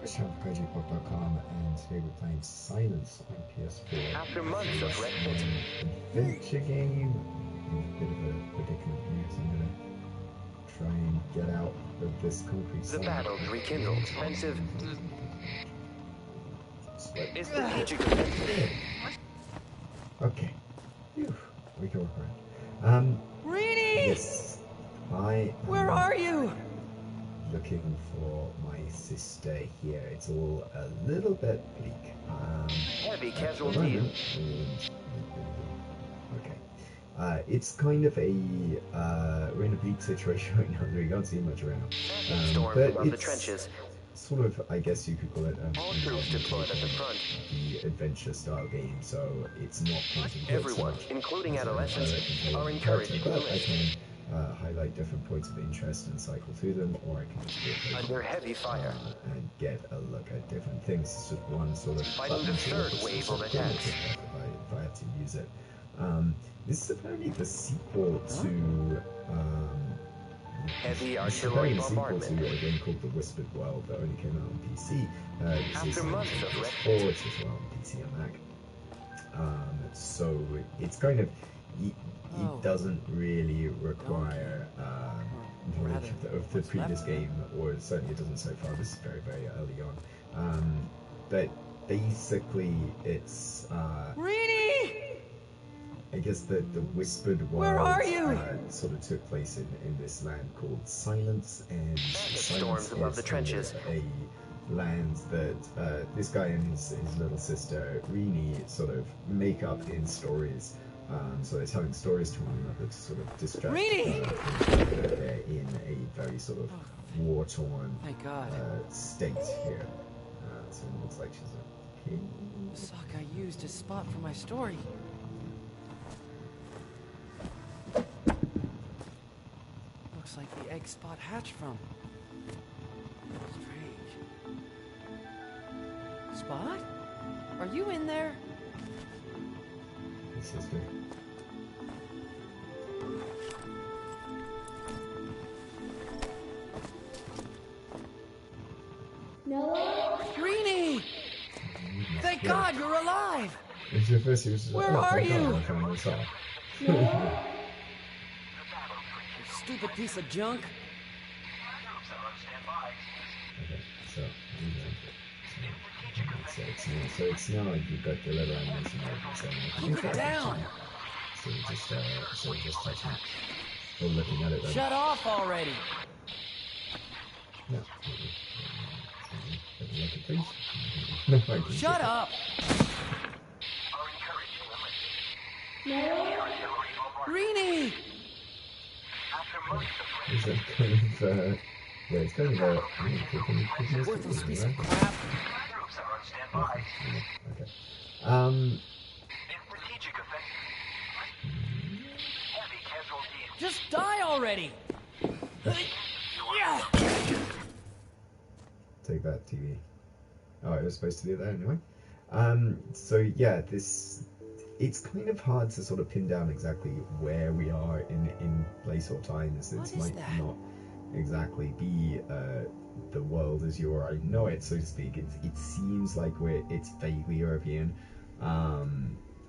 SharpKaijiPop.com, and today we're playing Silence on PS4. After months of an adventure game. I'm in a bit of a predicament here, so I'm gonna try and get out of this concrete. The battles rekindled. Offensive is strategic offensive. Okay. Phew. We can work around. Reedy! Yes. Where are you? Looking for my sister here. It's all a little bit bleak. Heavy casualties. Okay. It's kind of a we're in a bleak situation right now. We can't see much around. But above the it's trenches. sort of, I guess you could call it All troops deployed at the front. the adventure style game. So it's not pointing Everyone, including adolescents, are encouraged to but I list. can highlight different points of interest and cycle through them, or I can just do it Under heavy fire. and get a look at different things. It's just one sort of Fighting button the to third look at wave of specific attacks. things if I have to use it. This is apparently the sequel to Heavy this is artillery apparently the sequel bombardment. to a game called The Whispered World that only came out on PC. This After is months on of PS4, it's as well on PC and Mac. So it's kind of it doesn't really require knowledge of the previous game, or certainly it doesn't so far. This is very, very early on. But basically, it's Reedy! I guess the Whispered World Where are you? Sort of took place in this land called Silence, and Storms Silence above is the trenches. a land that this guy and his little sister Rini sort of make up in stories. So they're telling stories to one another to sort of distract they're in a very sort of war-torn Thank God. state here. So it looks like she's a kid. The sock I used to spot for my story. Looks like the egg Spot hatched from. Strange. Spot? Are you in there? His sister. Reedy! Thank God you're alive! It's your first use. Where are you? You? Stupid piece of junk. Okay, so it's now like you've got the little animation right. Keep it down! So we just touching it. Or looking at it then. Shut off already! No. Shut up! Reedy! Is that kind of, yeah, it's kind of a... Worthless piece of crap. Okay. Just die already! Yeah. Take that, TV. Oh, it was supposed to do that anyway. So yeah, it's kind of hard to sort of pin down exactly where we are in place or time, as this might not exactly be the world as you already know it, so to speak. It seems like it's vaguely European.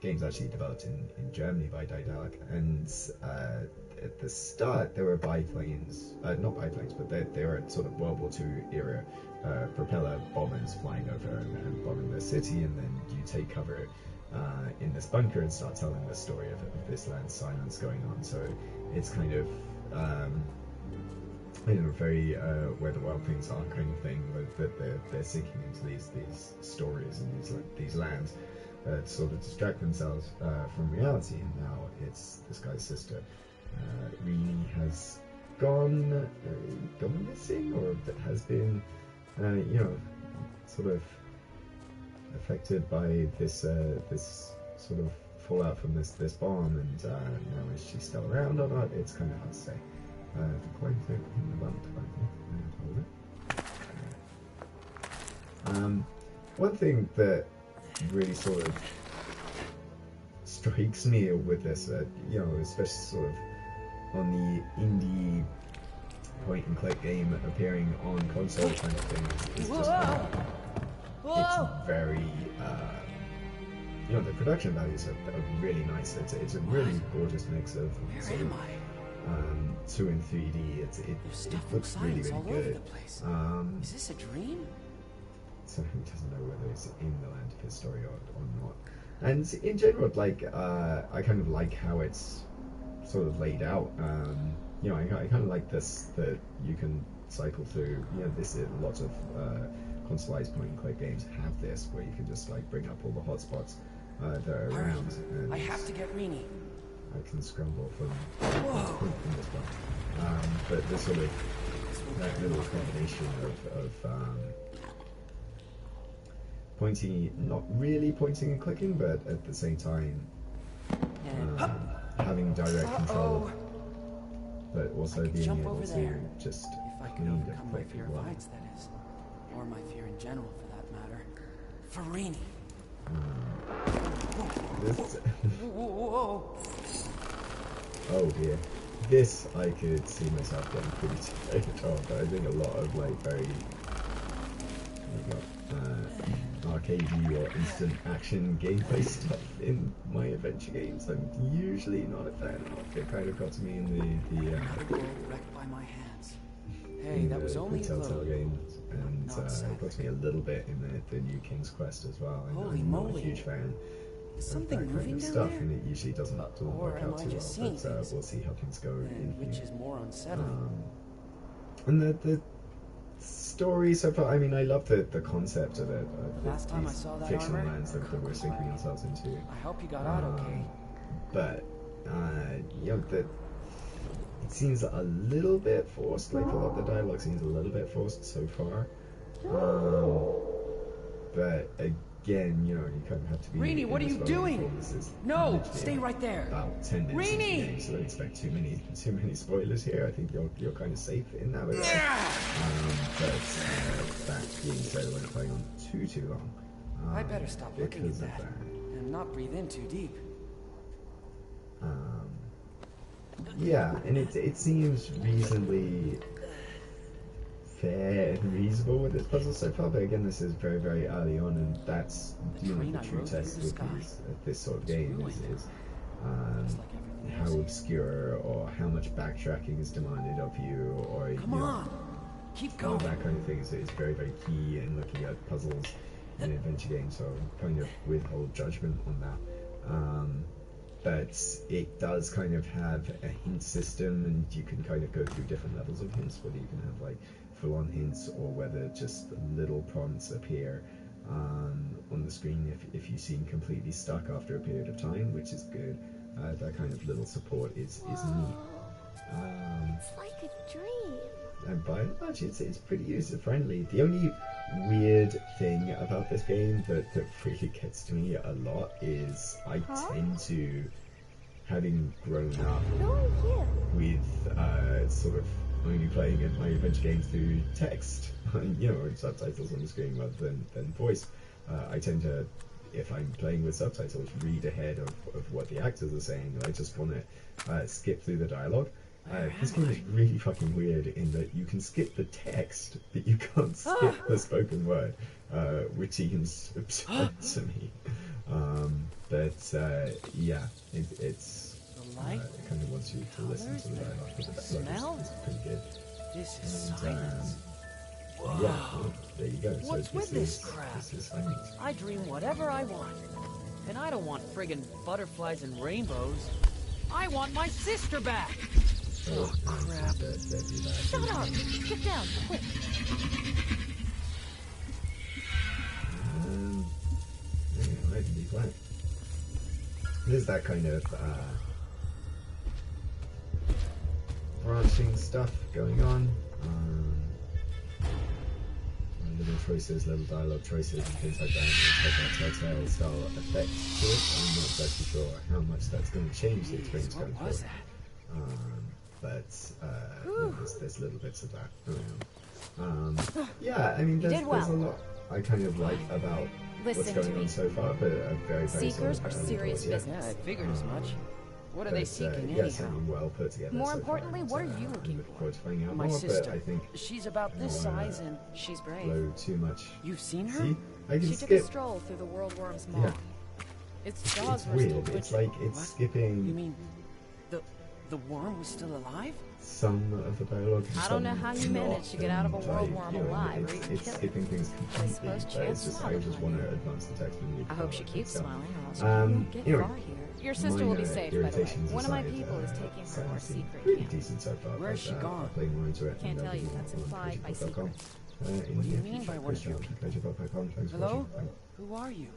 Game's actually developed in Germany by Daedalic, and at the start there were biplanes, not biplanes, but they were sort of World War II era propeller bombers flying over and bombing the city, and then you take cover in this bunker and start telling the story of this land Silence going on. So it's kind of very where the wild things are kind of thing, that they're sinking into these stories and these lands to sort of distract themselves from reality. And now it's this guy's sister. Rini has gone missing, or that has been sort of affected by this sort of fallout from this bomb, and now is she still around or not? It's kind of hard to say. Quite a one thing that really sort of strikes me with this, especially sort of on the indie point and click game appearing on console kind of thing, is just it's very, you know, the production values are really nice. It's a really gorgeous mix of sort of 2 and 3D. It looks really, really all over good. the place. Is this a dream? So who doesn't know whether it's in the land of his story or not? And in general, like, I kind of like how it's sort of laid out. You know, I kind of like this, that you can cycle through. You know, this is lots of consoleized point-and-click games have this, where you can just like bring up all the hotspots that are around. And I have to get Rini. I can scramble from this one. But the sort of that little combination of pointing, not really pointing and clicking, but at the same time having direct control, but also being able to just If I could clean the overcome my click fear as of well. heights, that is. Or my fear in general, for that matter. Farini. This, Whoa. oh dear. This I could see myself getting pretty tired of, but I think a lot of like very arcadey or instant action gameplay stuff in my adventure games I'm usually not a fan of. It kind of got to me in the Wrecked by my hands. Hey, that was only a Telltale glow. games, and Not it got sadly. to me a little bit in the new King's Quest as well. Holy I'm not a moly. huge fan Is of something that kind moving of down stuff, there? and it usually doesn't Or work am out I too just well. seeing But things? we'll see how things go in And which here. is more unsettling. And the story so far, I mean, I love the concept of it. Last time I these saw that fictional armor, lands that we're sinking ourselves into. I hope you got out okay. But, you know, it seems a little bit forced. Like, a lot of the dialogue seems a little bit forced so far. But again, you know, you kind of have to be. Rini, what are you doing? No, literally stay right there. About 10 minutes into the Rini! game, so don't expect too many spoilers here. I think you're kind of safe in that regard. But that being said, I won't play on too long. I better stop looking at because of that and not breathe in too deep. Yeah, and it seems reasonably fair and reasonable with this puzzle so far, but again, this is very, very early on, and that's, you know, the true test with this sort of game is how obscure or how much backtracking is demanded of you, or Come on, keep all going. that kind of thing is very, very key in looking at puzzles in adventure games, so kind of withhold judgment on that. But it does kind of have a hint system, and you can kind of go through different levels of hints, whether you can have like full-on hints or whether just little prompts appear on the screen if you seem completely stuck after a period of time, which is good. That kind of little support is neat. It's like a dream. And by and large, it's pretty user-friendly. The only weird thing about this game that really gets to me a lot is I tend to, having grown up with sort of only playing my adventure games through text, you know, subtitles on the screen rather than voice, I tend to, if I'm playing with subtitles, read ahead of what the actors are saying. I just want to skip through the dialogue. This game is really fucking weird in that you can skip the text, but you can't skip the spoken word, which seems absurd to me. Yeah, it's it kind of wants you to listen to the dialogue, but the dialogue is pretty good. This is silence. Yeah, well, there you go. What's so with this crap? This is silence. I dream whatever I want. And I don't want friggin' butterflies and rainbows. I want my sister back! Oh, crap. Shut up! Get down, quick! I can be quiet. There's that kind of branching stuff going on. Little choices, little dialogue choices, and things like that. It's like a Telltale style effect to it. I'm not exactly sure how much that's going to change the experience going What was forward. But there's little bits of that around. Yeah, I mean, there's a lot I kind of like about what's Listen going to on me. so far, but a very, very Seekers sort of are early serious doors yet. business. Yeah, I figured as much. What are they seeking, yeah, anyhow? something well put together. More so far, importantly, and, what are you I'm looking looking for? forward to finding out My more, sister. but I think She's about this size and She's brave. blow too much. you've seen her? See, I can She took a skip. stroll through the worldworm's maw. Yeah, Its it's jaws were still weird. It's twitching. like it's What? skipping You mean the worm was still alive? some of the dialogue. I don't know some how you not, managed to get out of a and, world like, worm you know, alive or It's, even it's kill it. skipping things completely, suppose but it's chance just will I have just it. want to advance the text menu. I hope she keeps smiling or else Um, you won't get anyway, far here. Your sister will be safe, by the way. irritations One of my aside, people is taking her more Silence seemed secret pretty camp. decent so far. Where's but, she gone? I'll play more into it. Can't and tell you, give that's more implied by critical.com. secret. In What do you the mean future. by one of your Thanks for Hello? watching. Bye. Who are you?